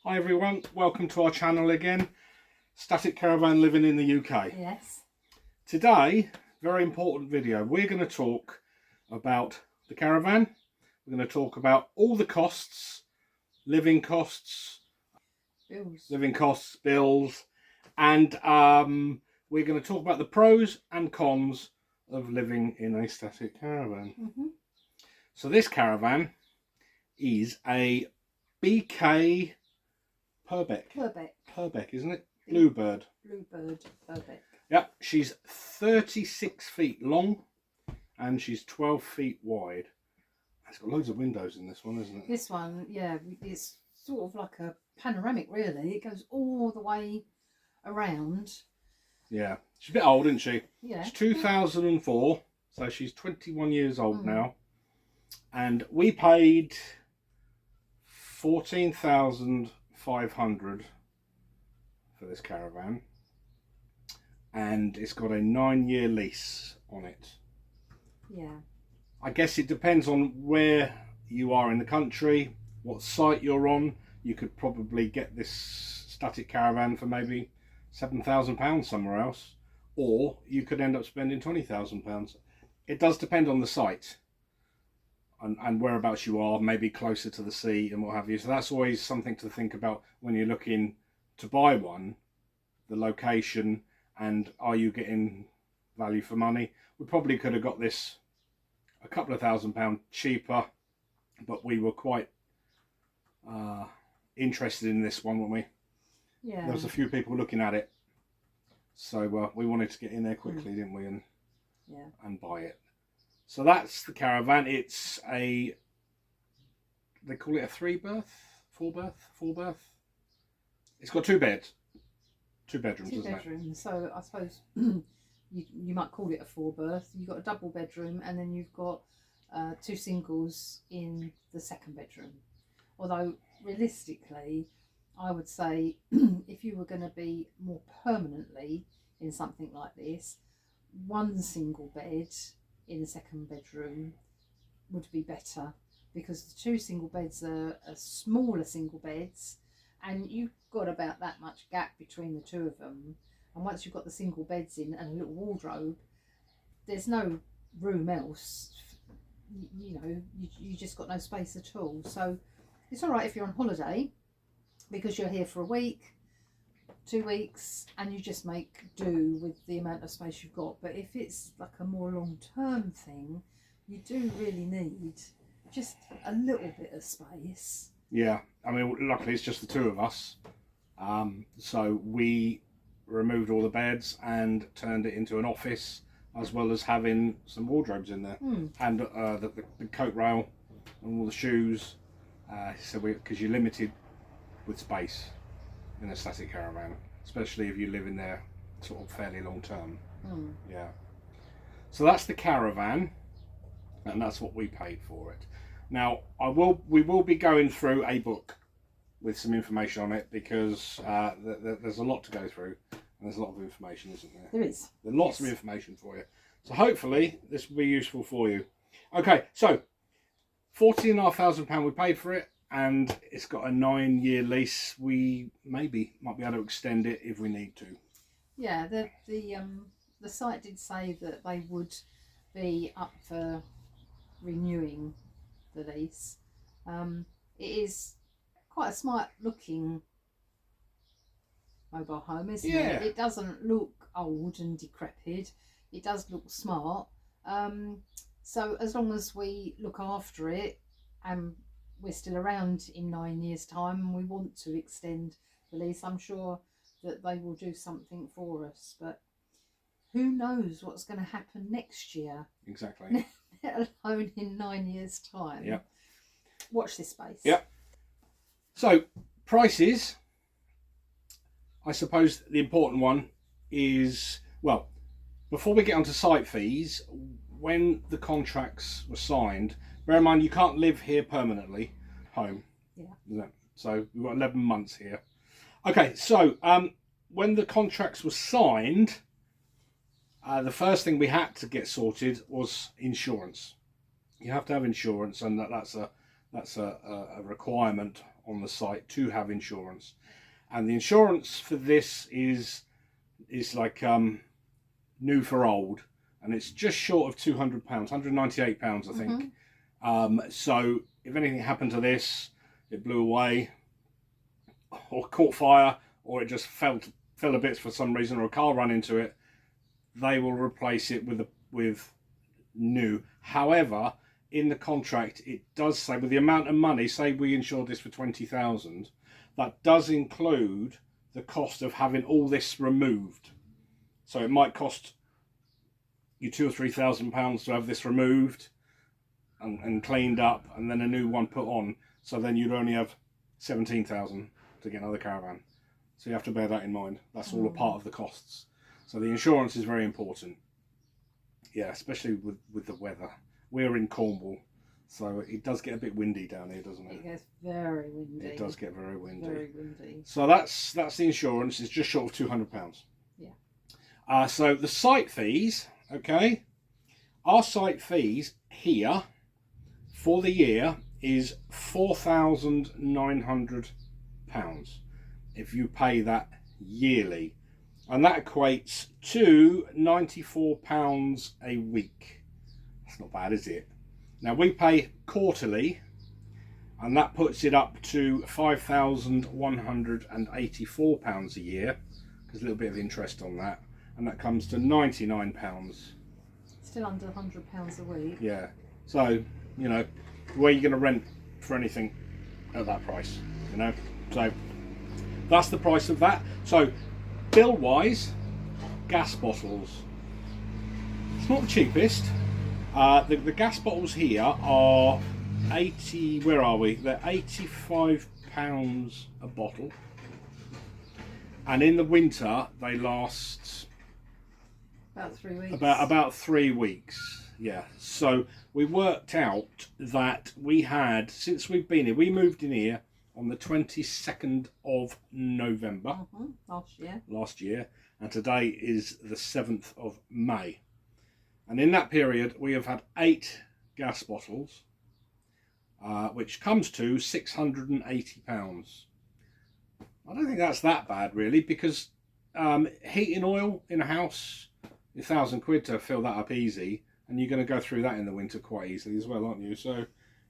Hi everyone, welcome to our channel again, Static Caravan living in the UK. Yes. Today, very important video, we're going to talk about the caravan. We're going to talk about all the costs, living costs, bills, and we're going to talk about the pros and cons of living in a static caravan. So this caravan is a BK Purbeck, isn't it? Bluebird Purbeck. Yep, she's 36 feet long and she's 12 feet wide. It's got loads of windows in this one, isn't it? This one, yeah, it's sort of like a panoramic, really. It goes all the way around. Yeah, she's a bit old, isn't she? Yeah. It's 2004, so she's 21 years old now. And we paid 14,500 for this caravan, and it's got a 9-year lease on it. Yeah. I guess it depends on where you are in the country, what site you're on. You could probably get this static caravan for maybe £7,000 somewhere else, or you could end up spending £20,000. It does depend on the site and whereabouts you are, maybe closer to the sea and what have you. So that's always something to think about when you're looking to buy one, the location, and are you getting value for money. We probably could have got this a couple of £1,000 cheaper, but we were quite interested in this one, weren't we? Yeah. There was a few people looking at it, so we wanted to get in there quickly, didn't we, and buy it. So that's the caravan. It's they call it a 4 berth. It's got 2 beds, 2 bedrooms, Two doesn't bedrooms. it? So I suppose you might call it a 4 berth. You've got a double bedroom, and then you've got 2 singles in the second bedroom. Although realistically, I would say if you were going to be more permanently in something like this, 1 single bed in the second bedroom would be better, because the 2 single beds are smaller single beds, and you've got about that much gap between the 2 of them. And once you've got the single beds in and a little wardrobe, there's no room else. You just got no space at all. So it's all right if you're on holiday, because you're here for a week, 2 weeks, and you just make do with the amount of space you've got. But if it's like a more long-term thing, you do really need just a little bit of space. Yeah, I mean, luckily it's just the 2 of us, so we removed all the beds and turned it into an office, as well as having some wardrobes in there, and the coat rail and all the shoes. So because you're limited with space in a static caravan, especially if you live in there sort of fairly long term. Yeah. So that's the caravan, and that's what we paid for it. Now we will be going through a book with some information on it, because there's a lot to go through, and there's a lot of information, isn't there? There is. There's lots of information for you. So hopefully this will be useful for you. Okay, so £14,500 we paid for it, and it's got a 9-year lease. We might be able to extend it if we need to. Yeah, the site did say that they would be up for renewing the lease. It is quite a smart looking mobile home, isn't it? It doesn't look old and decrepit. It does look smart. So as long as we look after it, and we're still around in 9 years' time, and we want to extend the lease, I'm sure that they will do something for us. But who knows what's going to happen next year? Exactly. Let alone in 9 years' time. Yep. Watch this space. Yep. So prices, I suppose the important one is, well, before we get onto site fees, when the contracts were signed, bear in mind you can't live here permanently, home. Yeah. So we've got 11 months here. Okay, so when the contracts were signed, the first thing we had to get sorted was insurance. You have to have insurance, and that's a requirement on the site to have insurance, and the insurance for this is like new for old, and it's just short of £200, £198 I think. So if anything happened to this, it blew away or caught fire, or it just fell to bits for some reason, or a car ran into it, they will replace it with new. However, in the contract it does say, with the amount of money, say we insured this for 20,000, that does include the cost of having all this removed. So it might cost you £2,000 or £3,000 to have this removed and cleaned up, and then a new one put on. So then you'd only have 17,000 to get another caravan. So you have to bear that in mind. That's all a part of the costs. So the insurance is very important. Yeah, especially with the weather. We're in Cornwall, so it does get a bit windy down here, doesn't it? It gets very windy. It does get very windy. Very windy. So that's the insurance. It's just short of £200. Yeah. So the site fees, okay, our site fees here for the year is £4,900 if you pay that yearly, and that equates to £94 a week. That's not bad, is it? Now we pay quarterly, and that puts it up to £5,184 a year, because a little bit of interest on that, and that comes to £99. Still under £100 a week. Yeah. So, you know, where are you going to rent for anything at that price? You know, so that's the price of that. So, bill-wise, gas bottles. It's not the cheapest. The gas bottles here are 80. Where are we? They're £85 a bottle, and in the winter they last about 3 weeks. About 3 weeks. Yeah. So we worked out that we had, since we've been here, we moved in here on the 22nd of November last year, and today is the 7th of May. And in that period, we have had 8 gas bottles, which comes to £680. I don't think that's that bad, really, because heating oil in a house, £1,000 to fill that up easy, and you're going to go through that in the winter quite easily as well, aren't you? So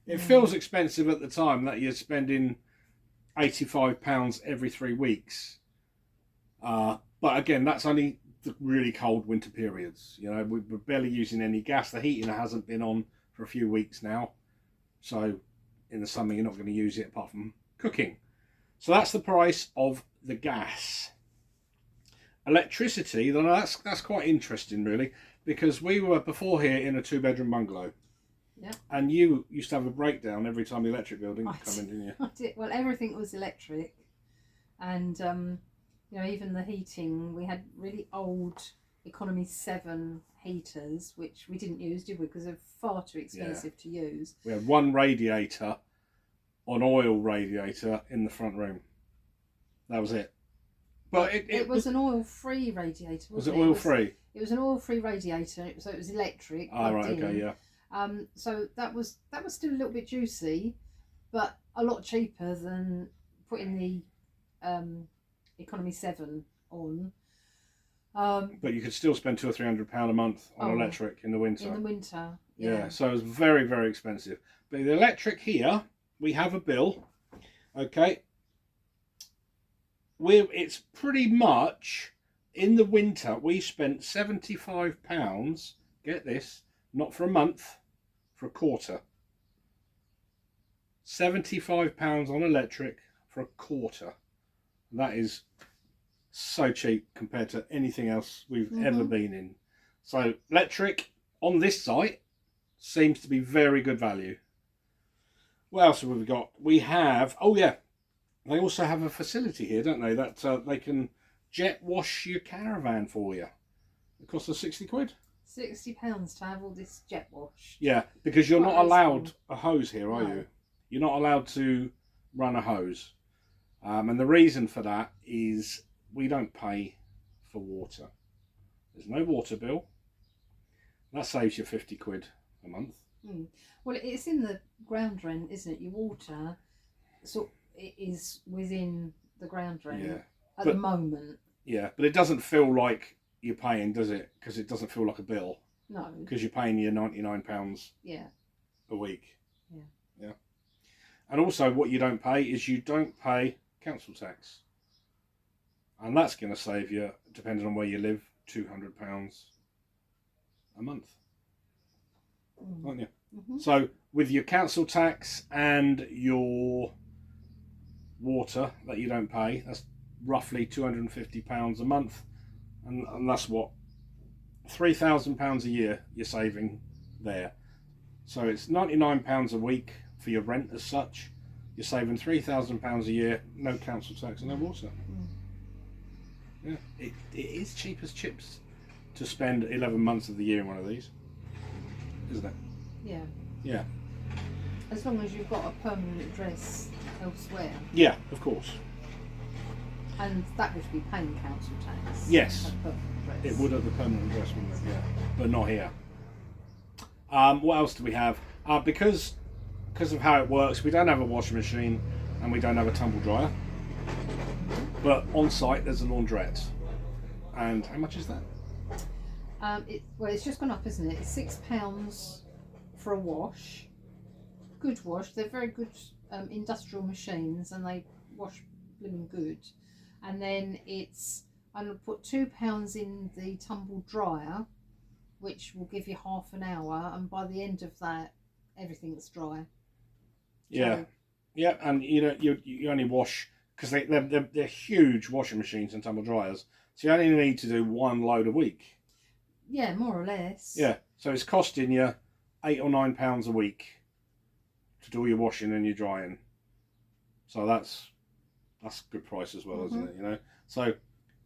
it feels expensive at the time that you're spending £85 every 3 weeks. But again, that's only the really cold winter periods. You know, we're barely using any gas. The heating hasn't been on for a few weeks now, so in the summer you're not going to use it apart from cooking. So that's the price of the gas. Electricity, then that's quite interesting, really, because we were before here in a 2-bedroom bungalow. Yeah. And you used to have a breakdown every time the electric bill didn't come in, didn't you? I did. Well, everything was electric, and you know, even the heating, we had really old economy 7 heaters, which we didn't use, did we? Because they're far too expensive to use. We had one radiator, an oil radiator, in the front room. That was it. But it was an oil-free radiator, wasn't it? Was it oil-free? It was an oil-free radiator, so it was electric. Oh, right, okay, yeah. So that was still a little bit juicy, but a lot cheaper than putting the economy 7 on. But you could still spend £200 or £300 a month on electric in the winter. In the winter, yeah. So it was very, very expensive. But the electric here, we have a bill. Okay. It's pretty much, in the winter, we spent £75. Get this, not for a month, for a quarter. £75 on electric for a quarter. That is so cheap compared to anything else we've ever been in. So electric on this site seems to be very good value. What else have we got? We have, oh yeah, they also have a facility here, don't they? That they can jet wash your caravan for you. It costs us £60. £60 to have all this jet washed. Yeah, because you're not allowed a hose here, are you? You're not allowed to run a hose. And the reason for that is we don't pay for water. There's no water bill. That saves you £50 a month. Well, it's in the ground rent, isn't it? Your water, so it is within the ground rent Yeah. at the moment. Yeah, but it doesn't feel like you're paying, does it? Because it doesn't feel like a bill. No. Because you're paying your £99 Yeah. a week. Yeah. Yeah. And also, what you don't pay is you don't pay council tax, and that's going to save you, depending on where you live, £200 a month, aren't you? Mm-hmm. So with your council tax and your water that you don't pay, that's roughly £250 a month, and that's what £3,000 a year you're saving there. So it's £99 a week for your rent as such. You're saving £3,000 a year, no council tax and no water. Yeah, it is cheap as chips to spend 11 months of the year in one of these, isn't it? Yeah. Yeah. As long as you've got a permanent address elsewhere. Yeah, of course. And that would be paying council tax. Yes. At permanent address. It would at the permanent address, wouldn't it? Yeah. But not here. What else do we have? Because of how it works, we don't have a washing machine and we don't have a tumble dryer. But on site there's a laundrette. And how much is that? It's just gone up, isn't it? It's £6 for a wash. Good wash. They're very good industrial machines and they wash blooming good. And then I'm going to put £2 in the tumble dryer, which will give you half an hour, and by the end of that, everything's dry. Yeah, So, yeah, and you only wash because they're huge washing machines and tumble dryers, so you only need to do one load a week. yeah, more or less. Yeah, so it's costing you £8 or £9 a week to do all your washing and your drying. So that's good price as well, isn't it? You know, so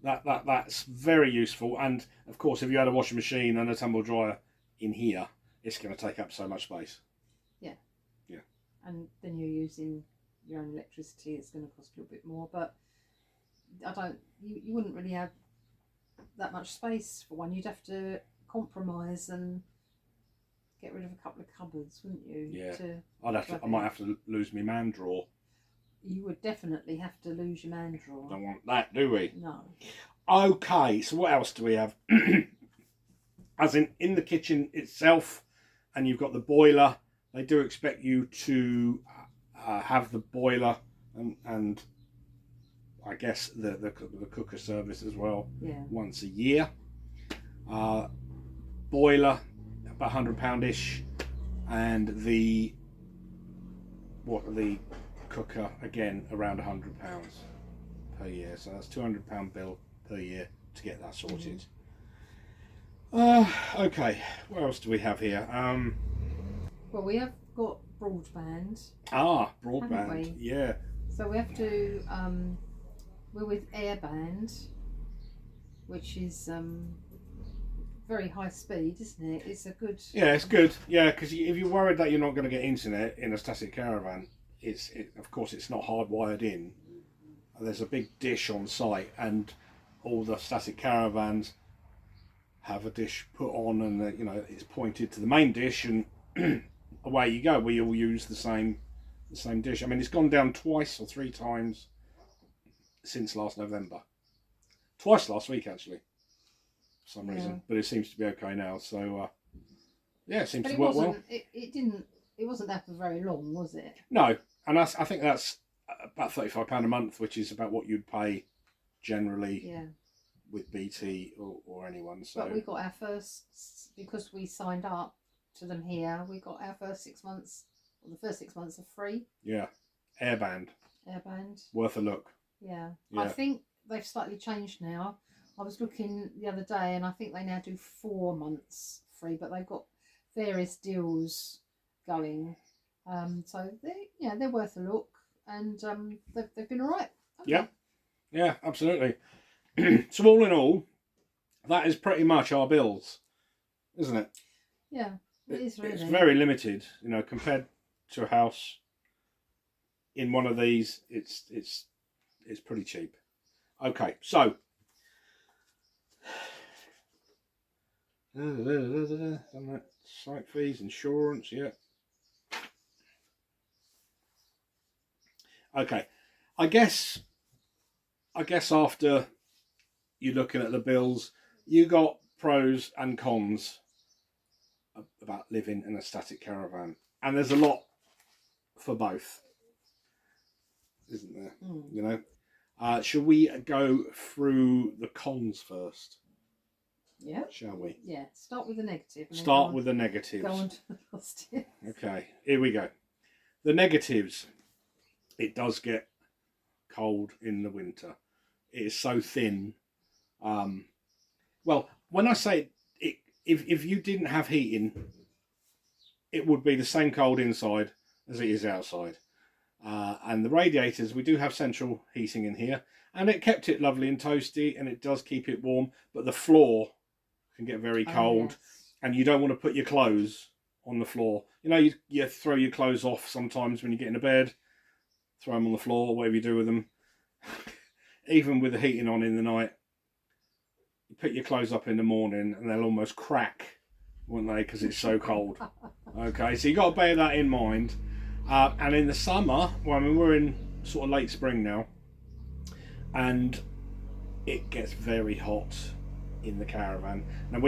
that's very useful. And of course, if you had a washing machine and a tumble dryer in here, it's going to take up so much space. Yeah. Yeah. And then you're using your own electricity. It's going to cost a little bit more, but you wouldn't really have that much space for one. You'd have to compromise and get rid of a couple of cupboards, wouldn't you? Yeah. I might have to lose my man drawer. You would definitely have to lose your man drawer. Don't want that, do we? No. Okay, so what else do we have? As in the kitchen itself, and you've got the boiler. They do expect you to have the boiler and I guess the cooker service as well. Yeah. Once a year. Boiler about £100-ish, and the cooker again around £100 per year. So that's £200 bill per year to get that sorted. Okay, what else do we have here? Well, we have got broadband. Broadband. Yeah. So we have to. We're with Airband, which is very high speed, isn't it? It's a good. Yeah, it's good. Yeah, because if you're worried that you're not going to get internet in a Static Caravan, of course it's not hardwired in. There's a big dish on site, and all the Static Caravans have a dish put on, and it's pointed to the main dish, and away you go. We all use the same dish. I mean, it's gone down twice or three times since last November. Twice last week actually, for some reason, but it seems to be okay now. So yeah, it seems to work well. It wasn't there for very long, was it? No, and I think that's about £35 a month, which is about what you'd pay generally. Yeah. With BT or anyone. So. But we got our first, because we signed up to them here, we got our first 6 months, or the first 6 months are free. Yeah. Airband. Worth a look. Yeah. I think they've slightly changed now. I was looking the other day and I think they now do 4 months free, but they've got various deals going. So they're worth a look, and they've been all right. Okay. Yeah, absolutely. So all in all, that is pretty much our bills, isn't it? Yeah, it is really. It's very limited, compared to a house. In one of these, it's pretty cheap. Okay, so site fees, insurance, yeah. Okay, I guess after you're looking at the bills, you got pros and cons about living in a static caravan, and there's a lot for both, isn't there? You know, shall we go through the cons first? Yeah. Shall we? Yeah. Start with the negative. Start with the negatives. Go on to the positive. Okay, here we go. The negatives. It does get cold in the winter. It is so thin. Well, when I say it, if you didn't have heating, it would be the same cold inside as it is outside. And the radiators, we do have central heating in here, and it kept it lovely and toasty, and it does keep it warm, but the floor can get very cold. Yes. And you don't want to put your clothes on the floor. You know, you throw your clothes off sometimes when you get into bed, throw them on the floor, whatever you do with them. Even with the heating on in the night, you put your clothes up in the morning and they'll almost crack, won't they, because it's so cold. Okay, so you got to bear that in mind. And in the summer, well, I mean, we're in sort of late spring now, and it gets very hot in the caravan. Now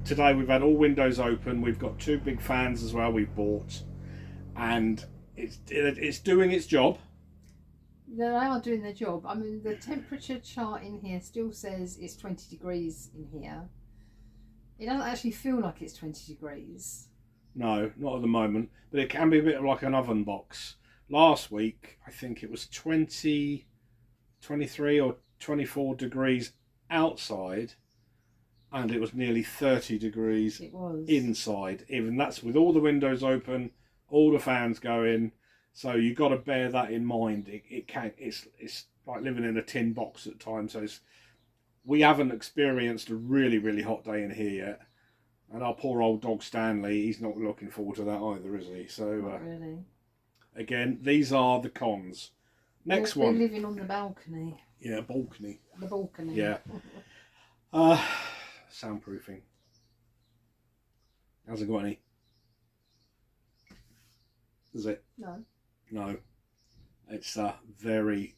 today we've had all windows open. We've got 2 big fans as well we've bought, and it's doing its job. They are doing their job. I mean, the temperature chart in here still says it's 20 degrees in here. It doesn't actually feel like it's 20 degrees. No, not at the moment, but it can be a bit like an oven box. Last week, I think it was 20, 23 or 24 degrees outside, and it was nearly 30 degrees inside. Even that's with all the windows open, all the fans going. So you've got to bear that in mind. It's like living in a tin box at times. So we haven't experienced a really, really hot day in here yet. And our poor old dog Stanley, he's not looking forward to that either, is he? So not really. Again, these are the cons. Next one. We're living on the balcony. Yeah, balcony. The balcony. Yeah. Soundproofing. Hasn't got any. Is it? No. No. It's very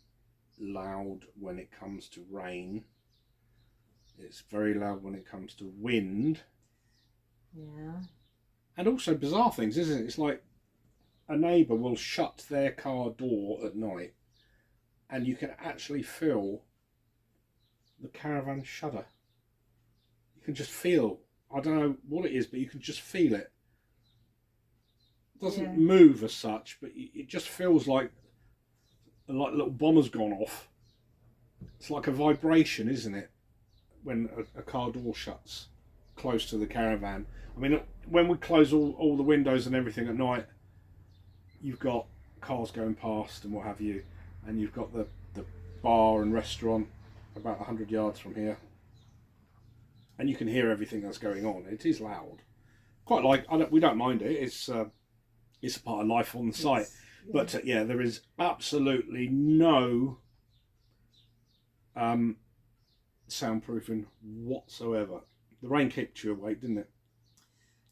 loud when it comes to rain. It's very loud when it comes to wind. Yeah. And also bizarre things, isn't it? It's like a neighbour will shut their car door at night and you can actually feel the caravan shudder. You can just feel, I don't know what it is, but you can just feel it. It doesn't move as such, but it just feels like a little bomber's gone off. It's like a vibration, isn't it? When a car door shuts close to the caravan. I mean, when we close all the windows and everything at night, you've got cars going past and what have you, and you've got the bar and restaurant about 100 yards from here, and you can hear everything that's going on. It is loud. Quite like, we don't mind it. It's a part of life on the site. Yeah. But yeah, there is absolutely no soundproofing whatsoever. The rain kept you awake, didn't it?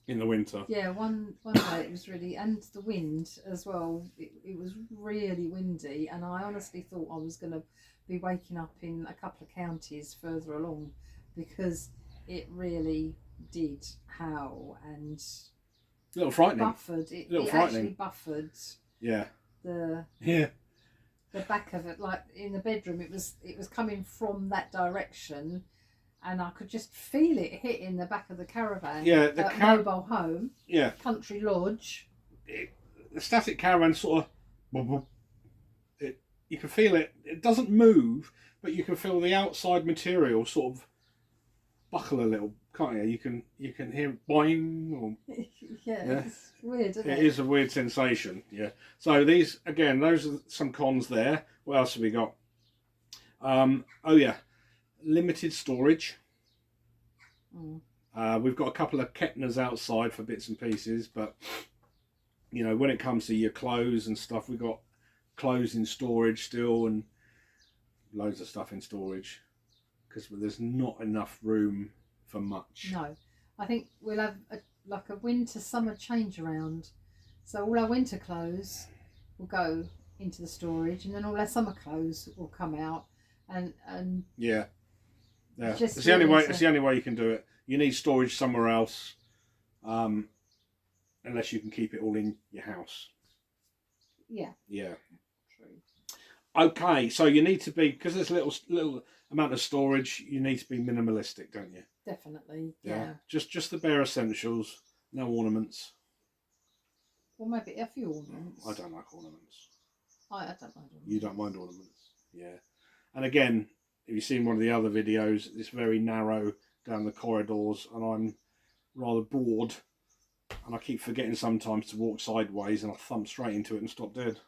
In the winter. Yeah, one day it was really, and the wind as well. It was really windy, and I honestly thought I was going to be waking up in a couple of counties further along, because it really did howl and a little frightening. Buffered. It actually buffered. Yeah. The back of it, like in the bedroom, it was coming from that direction. And I could just feel it hitting the back of the caravan. Yeah, the mobile home. Yeah, country lodge. The static caravan sort of, you can feel it. It doesn't move, but you can feel the outside material sort of buckle a little, can't you? You can hear boing. Or, yeah, it's weird, isn't it? It is a weird sensation. Yeah. So these again, those are some cons there. What else have we got? Oh yeah. Limited storage. We've got a couple of Kettners outside for bits and pieces, but you know, when it comes to your clothes and stuff, we've got clothes in storage still and loads of stuff in storage because there's not enough room for much. No, I think we'll have a winter summer change around, so all our winter clothes will go into the storage, and then all their summer clothes will come out, and yeah. just It's the only really way. It's the only way you can do it. You need storage somewhere else, unless you can keep it all in your house. Yeah. Yeah. True. Okay, so you need to be, because there's little amount of storage. You need to be minimalistic, don't you? Definitely. Yeah. Just the bare essentials. No ornaments. Well, maybe a few ornaments. I don't like ornaments. I don't mind ornaments. You don't mind ornaments. Yeah. And again, if you've seen one of the other videos, it's very narrow down the corridors, and I'm rather broad, and I keep forgetting sometimes to walk sideways, and I thump straight into it and stop dead.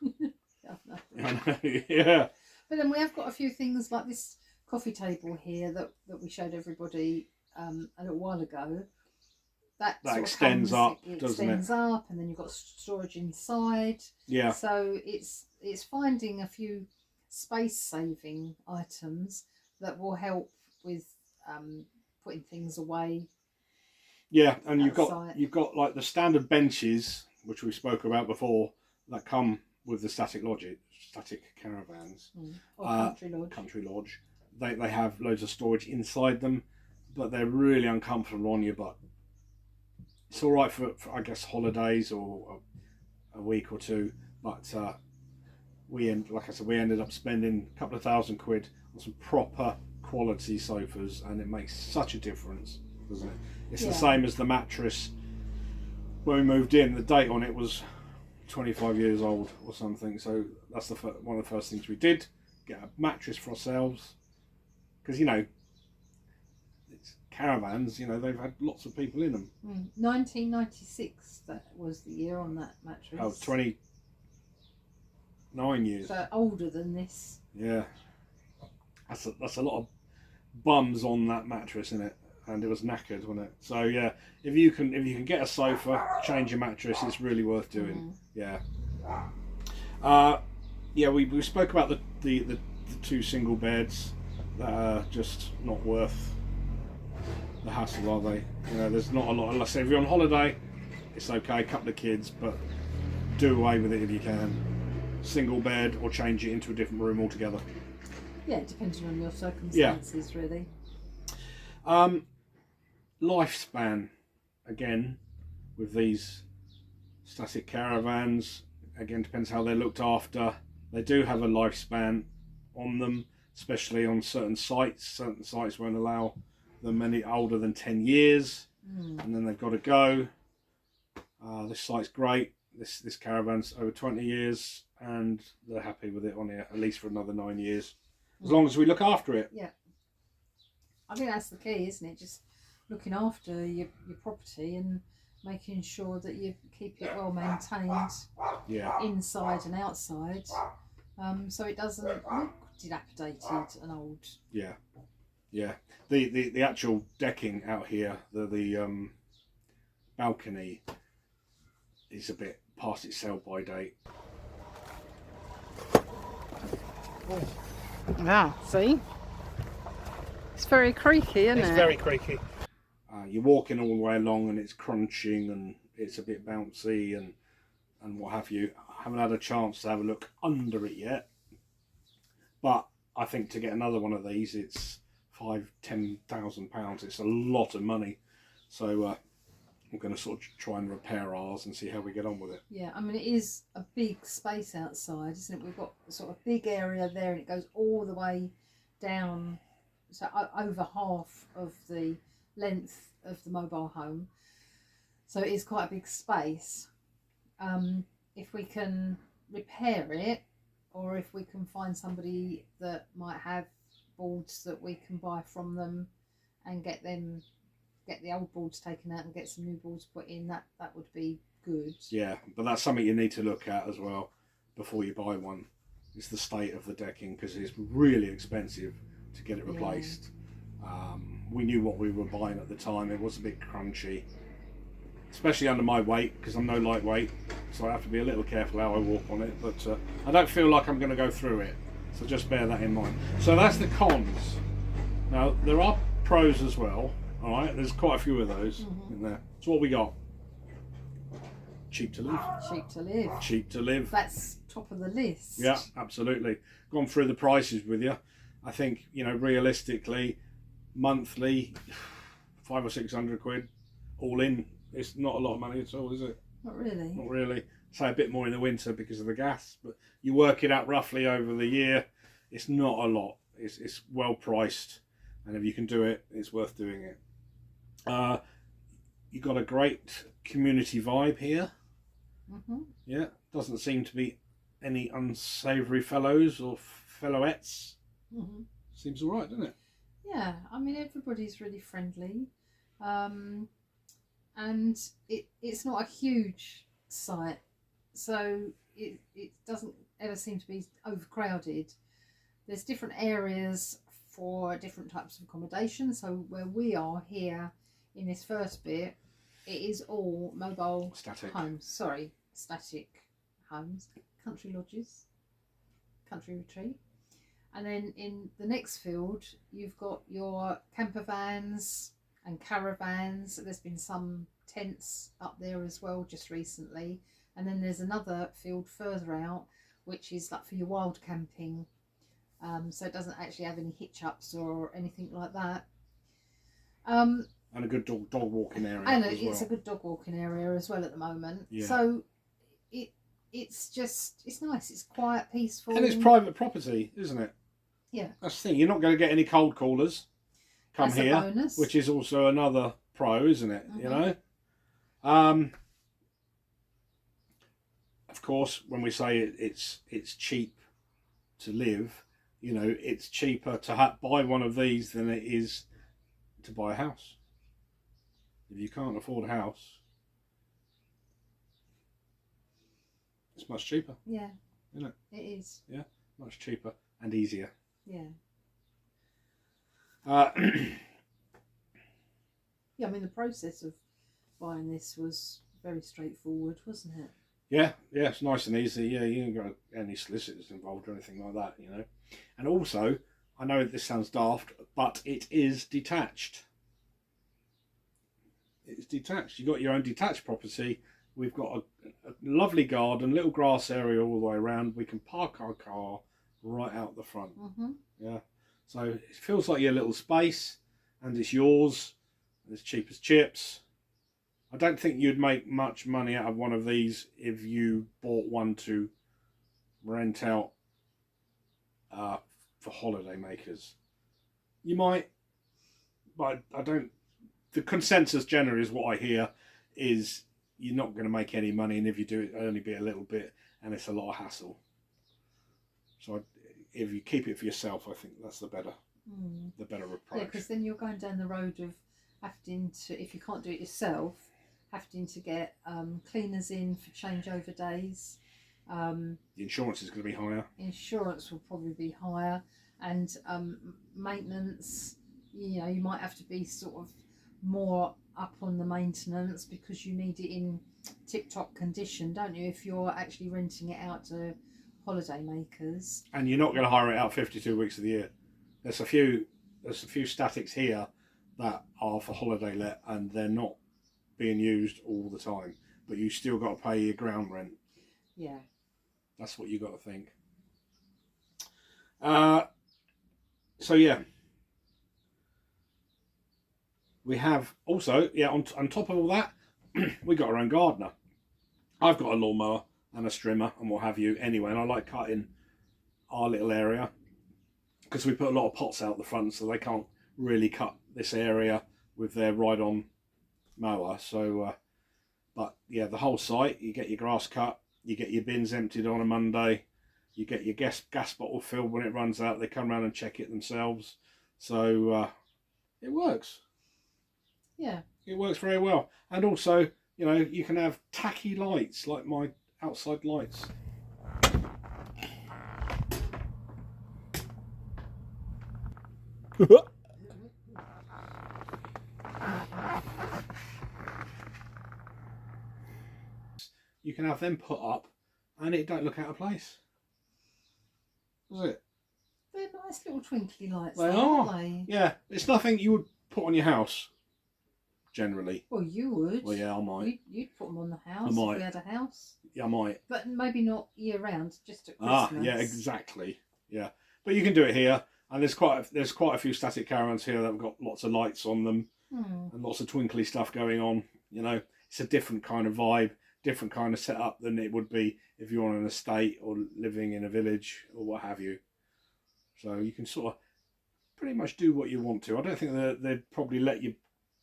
Yeah. But then we have got a few things like this coffee table here that we showed everybody a little while ago. That extends up, it doesn't it? extends up, and then you've got storage inside. Yeah. So it's finding a few space-saving items that will help with putting things away. Yeah, and outside. you've got like the standard benches, which we spoke about before, that come with the Static Caravans. Or Country Lodge. They have loads of storage inside them, but they're really uncomfortable on your butt. It's all right for I guess holidays or a week or two, but we ended up spending a couple of £1,000 on some proper quality sofas, and it makes such a difference, doesn't it? It's the same as the mattress. When we moved in, the date on it was 25 years old or something, so that's one of the first things we did, get a mattress for ourselves, because it's caravans, they've had lots of people in them. 1996, that was the year on that mattress. Oh, 29 years. So older than this. Yeah, that's a lot of bums on that mattress, isn't it? And it was knackered, wasn't it? So yeah, if you can get a sofa, change your mattress, it's really worth doing. Yeah. We spoke about the two single beds that are just not worth the hassle, are they? There's not a lot. Let's say if you're on holiday, it's okay, a couple of kids, but do away with it if you can. Single bed, or change it into a different room altogether. Yeah, depending on your circumstances, really. Lifespan, again, with these Static Caravans, again, depends how they're looked after. They do have a lifespan on them, especially on certain sites. Certain sites won't allow them any older than 10 years, and then they've got to go. This site's great. This caravan's over 20 years, and they're happy with it on here, at least for another 9 years, as long as we look after it. Yeah. I think that's the key, isn't it? Just looking after your property and making sure that you keep it well maintained, inside and outside, so it doesn't look dilapidated and old. Yeah. The actual decking out here, the balcony, is a bit past its sell-by date. Yeah, see? It's very creaky, isn't it? It's very creaky. You're walking all the way along and it's crunching and it's a bit bouncy and what have you. I haven't had a chance to have a look under it yet, but I think to get another one of these, it's £10,000. It's a lot of money, so I'm going to sort of try and repair ours and see how we get on with it. Yeah, I mean, it is a big space outside, isn't it? We've got a sort of big area there, and it goes all the way down, so over half of the length of the mobile home. So it is quite a big space. If we can repair it, or if we can find somebody that might have boards that we can buy from them and get the old boards taken out and get some new boards put in, that would be good. Yeah, but that's something you need to look at as well before you buy one. It's the state of the decking, because it's really expensive to get it replaced. We knew what we were buying at the time. It was a bit crunchy, especially under my weight, because I'm no lightweight, so I have to be a little careful how I walk on it, but I don't feel like I'm going to go through it, so just bear that in mind. So that's the cons. Now there are pros as well. All right, there's quite a few of those in there. So what we got? cheap to live. Cheap to live. Cheap to live. That's top of the list. Yeah, absolutely. Gone through the prices with you. I think, you know, realistically, monthly, 500 or 600 quid, all in. It's not a lot of money at all, is it? Not really. Not really. Say a bit more in the winter because of the gas, but you work it out roughly over the year. It's not a lot. It's well priced, and if you can do it, it's worth doing it. You got a great community vibe here. Yeah, doesn't seem to be any unsavoury fellows or fellowettes. Seems all right, doesn't it? Yeah, I mean everybody's really friendly, and it's not a huge site, so it doesn't ever seem to be overcrowded. There's different areas for different types of accommodation. So where we are here in this first bit, it is all mobile Static homes. Sorry, static homes, country lodges, country retreat. And then in the next field, you've got your camper vans and caravans. There's been some tents up there as well just recently. And then there's another field further out, which is like for your wild camping. So it doesn't actually have any hitch-ups or anything like that. And a good dog walking area And as well. it's a good dog walking area as well at the moment. Yeah. So it's nice. It's quiet, peaceful. And it's private property, isn't it? Yeah. That's the thing. You're not going to get any cold callers come That's here, a bonus. which is also another pro, isn't it? You know? Of course, when we say it's cheap to live, you know, it's cheaper to buy one of these than it is to buy a house. If you can't afford a house, it's much cheaper. Yeah. Isn't it? It is. Yeah, much cheaper and easier. Yeah. Uh, Yeah, I mean the process of buying this was very straightforward, wasn't it? yeah, it's nice and easy. Yeah, you ain't got any solicitors involved or anything like that, you know. And also, I know this sounds daft, but it is detached. It's detached. You've got your own detached property. We've got a lovely garden, little grass area all the way around. We can park our car right out the front. Yeah. So it feels like your little space, and it's yours. And it's cheap as chips. I don't think you'd make much money out of one of these if you bought one to rent out for holiday makers. You might, but I don't. The consensus generally is what I hear is you're not going to make any money, and if you do, it'll only be a little bit, and it's a lot of hassle. So if you keep it for yourself, I think that's the better approach. Yeah, because then you're going down the road of having to, if you can't do it yourself, having to get cleaners in for changeover days. The insurance is going to be higher. Insurance will probably be higher, and maintenance. You know, you might have to be sort of more up on the maintenance because you need it in tip-top condition, don't you? If you're actually renting it out to holiday makers, and you're not going to hire it out 52 weeks of the year. There's a few statics here that are for holiday let, and they're not being used all the time. But you still got to pay your ground rent. Yeah, that's what you got to think. So yeah, we have also on top of all that, we got our own gardener. I've got a lawnmower and a strimmer and what have you anyway, and I like cutting our little area because we put a lot of pots out the front, so they can't really cut this area with their ride-on mower. So, but yeah, the whole site, you get your grass cut, you get your bins emptied on a Monday, you get your gas bottle filled when it runs out. They come around and check it themselves. So it works. Yeah, it works very well. And also, you know, you can have tacky lights like my outside lights. You can have them put up and it don't look out of place, does it? they're nice little twinkly lights. They aren't are. they? Yeah, it's nothing you would put on your house. generally. Well, you would. Well, yeah, I might. You'd put them on the house I might. if we had a house. Yeah, I might. But maybe not year round, just at Christmas. Yeah, exactly. Yeah, but you can do it here, and there's quite a few static caravans here that have got lots of lights on them and lots of twinkly stuff going on. You know, it's a different kind of vibe, different kind of setup than it would be if you're on an estate or living in a village or what have you. So you can sort of pretty much do what you want to. I don't think they'd probably let you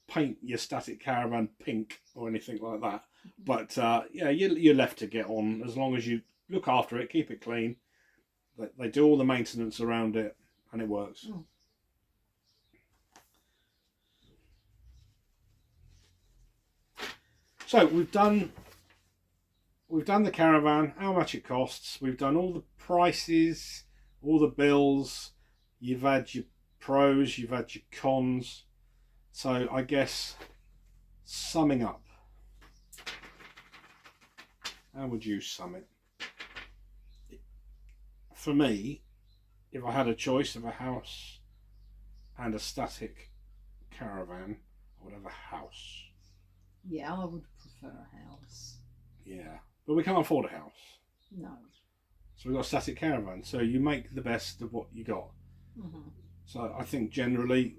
paint your static caravan pink or anything like that. But yeah, you're left to get on as long as you look after it, keep it clean. They do all the maintenance around it, and it works. So we've done the caravan, how much it costs. We've done all the prices, all the bills. You've had your pros, you've had your cons. So I guess summing up, how would you sum it? For me, if I had a choice of a house and a static caravan, I would have a house. Yeah, I would prefer a house. Yeah, but we can't afford a house. No. So we've got a static caravan. So you make the best of what you got. Mm-hmm. So I think generally,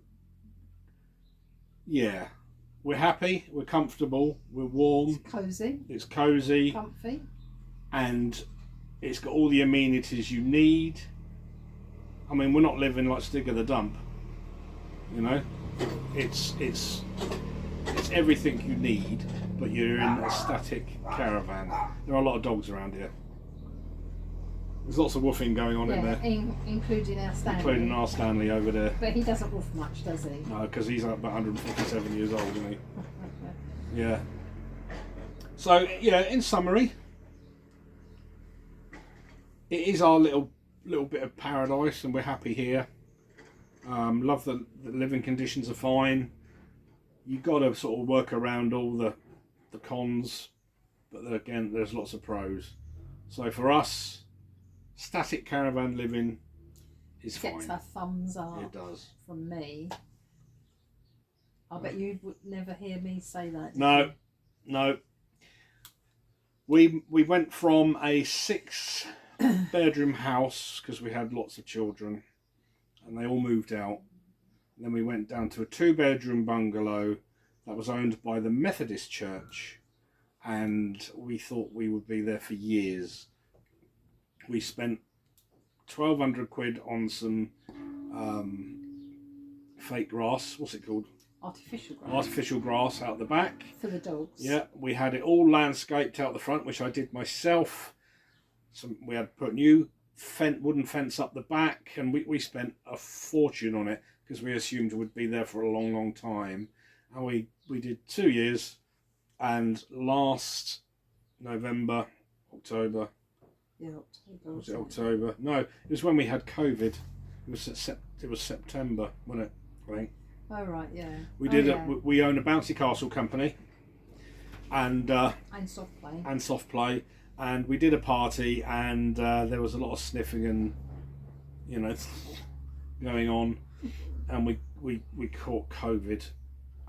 yeah, we're happy, we're comfortable, we're warm. It's cozy. Comfy. And it's got all the amenities you need. I mean, we're not living like Stig of the Dump. You know, it's everything you need, but you're in a static caravan. There are a lot of dogs around here. There's lots of woofing going on in there. Including our Stanley. Including our Stanley over there. But he doesn't woof much, does he? No, because he's about 157 years old, isn't he? Yeah. So, yeah, in summary, it is our little bit of paradise, and we're happy here. Love the living conditions are fine. You've got to sort of work around all the cons, but then again, there's lots of pros. So for us, static caravan living is fine. Gets a thumbs up. It does. From me. I bet you would never hear me say that. No. We went from a 6-bedroom house because we had lots of children, and they all moved out. And then we went down to a 2-bedroom bungalow that was owned by the Methodist Church, and we thought we would be there for years. We spent 1,200 quid on some fake grass. What's it called? Artificial grass. Artificial grass out the back. For the dogs. Yeah, we had it all landscaped out the front, which I did myself. We had put new wooden fence up the back, and we spent a fortune on it because we assumed it would be there for a long, long time. And we did 2 years, and last November, October. Yeah, October. Was it October? No, it was when we had COVID. It was September, wasn't it? I think. Oh right, yeah. We own a bouncy castle company, and soft play. And soft play, and we did a party, and there was a lot of sniffing and going on, and we caught COVID,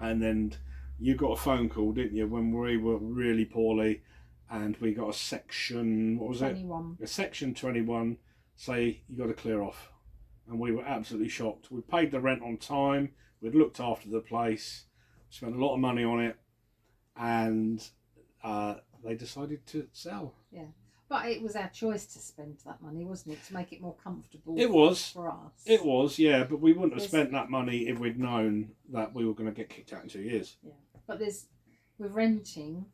and then you got a phone call, didn't you, when we were really poorly, and we got a section, what was 21. it? A section 21, say you got to clear off, and we were absolutely shocked. We paid the rent on time. We'd looked after the place, spent a lot of money on it, and they decided to sell. Yeah, but it was our choice to spend that money, wasn't it, to make it more comfortable? It was for us. It was, yeah, but we wouldn't have spent that money if we'd known that we were going to get kicked out in 2 years. Yeah, but we're renting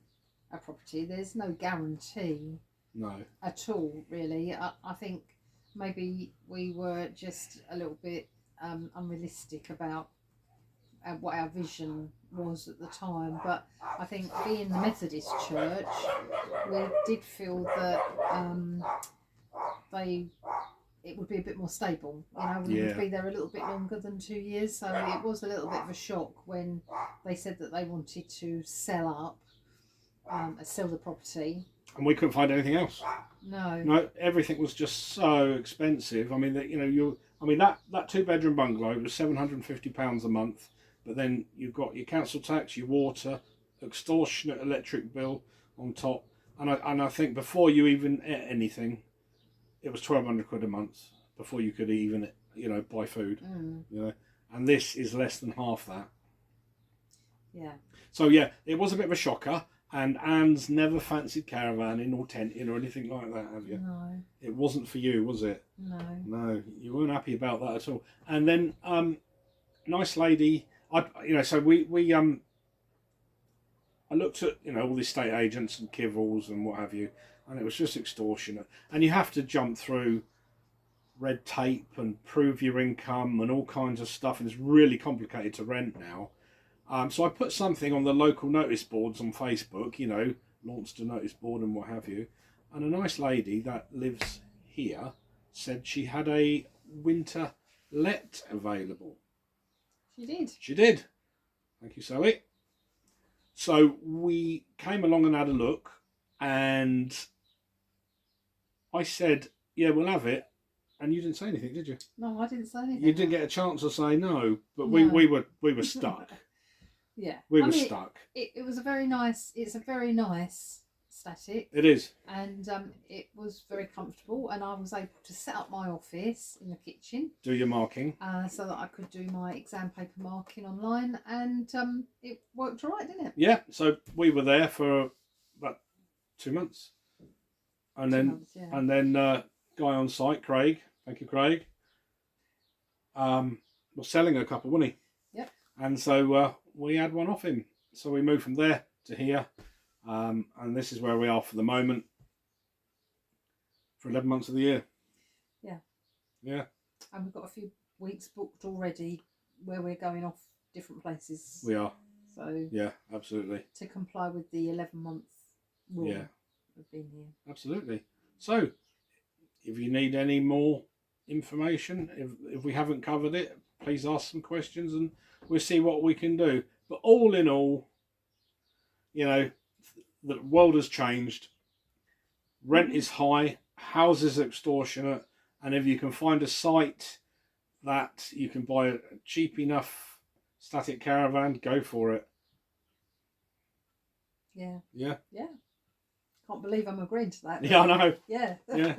a property. There's no guarantee. No. At all, really. I think maybe we were just a little bit unrealistic about what our vision was at the time, but I think being the Methodist Church, we did feel that it would be a bit more stable. We would be there a little bit longer than 2 years, so it was a little bit of a shock when they said that they wanted to sell the property. And we couldn't find anything else. No, everything was just so expensive. I mean, that 2-bedroom bungalow was £750 a month. but then you've got your council tax, your water, extortionate electric bill on top, and I think before you even ate anything, it was £1,200 a month before you could even buy food. And this is less than half that. Yeah. So yeah, it was a bit of a shocker. And Anne's never fancied caravanning or tenting or anything like that, have you? No. It wasn't for you, was it? No. No, you weren't happy about that at all. And then, nice lady. So I looked at all the estate agents and Kivels and what have you, and it was just extortionate. And you have to jump through red tape and prove your income and all kinds of stuff, and it's really complicated to rent now. So I put something on the local notice boards on Facebook, launched a notice board and what have you. And a nice lady that lives here said she had a winter let available. She did. She did. Thank you, Sally. So we came along and had a look, and I said, yeah, we'll have it. And you didn't say anything, did you? No, I didn't say anything. You didn't get a chance to say no, but No. we were stuck. Yeah. We were stuck. It was it's a very nice Static. It is. And it was very comfortable, and I was able to set up my office in the kitchen. Do your marking. So that I could do my exam paper marking online, and it worked all right, didn't it? Yeah, so we were there for about 2 months. And then guy on site, Craig, thank you, Craig, was selling a couple, wasn't he? Yep. And so we had one off him. So we moved from there to here. And this is where we are for the moment. For 11 months of the year. Yeah. Yeah. And we've got a few weeks booked already where we're going off different places. We are. So yeah, absolutely. To comply with the 11-month rule of being here. Absolutely. So, if you need any more information, if we haven't covered it, please ask some questions and we'll see what we can do. But all in all, the world has changed. Rent is high, houses are extortionate, and if you can find a site that you can buy a cheap enough static caravan, go for it. Yeah. Yeah. Yeah. Can't believe I'm agreeing to that. Yeah, I know. Yeah. Yeah.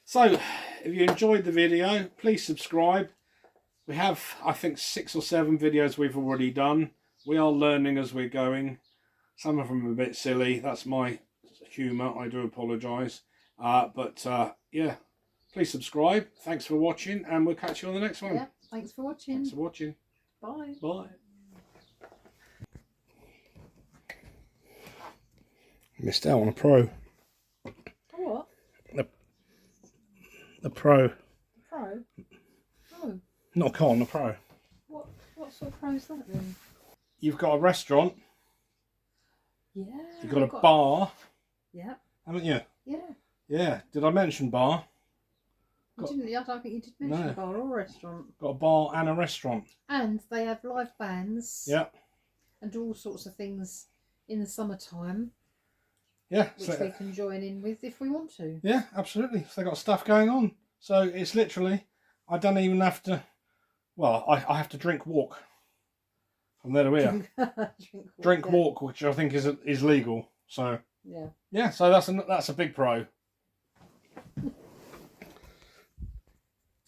So, if you enjoyed the video, please subscribe. We have, I think, 6 or 7 videos we've already done. We are learning as we're going. Some of them are a bit silly. That's my humour. I do apologise. Yeah, please subscribe. Thanks for watching, and we'll catch you on the next one. Yeah, thanks for watching. Thanks for watching. Bye. Bye. Missed out on a pro. What? The pro. Pro? Oh. Not a con, a pro. What sort of pro is that then? You've got a restaurant. Yeah. You've got a bar. Yeah. Haven't you? Yeah. Yeah. Did I mention bar? I don't think you did mention a bar or a restaurant. Got a bar and a restaurant. And they have live bands. Yeah. And do all sorts of things in the summertime. Yeah. Which we can join in with if we want to. Yeah, absolutely. So they've got stuff going on. So it's literally, I don't even have to, well, I have to walk from there to here. Walk, which I think is legal. So yeah, so that's a big pro.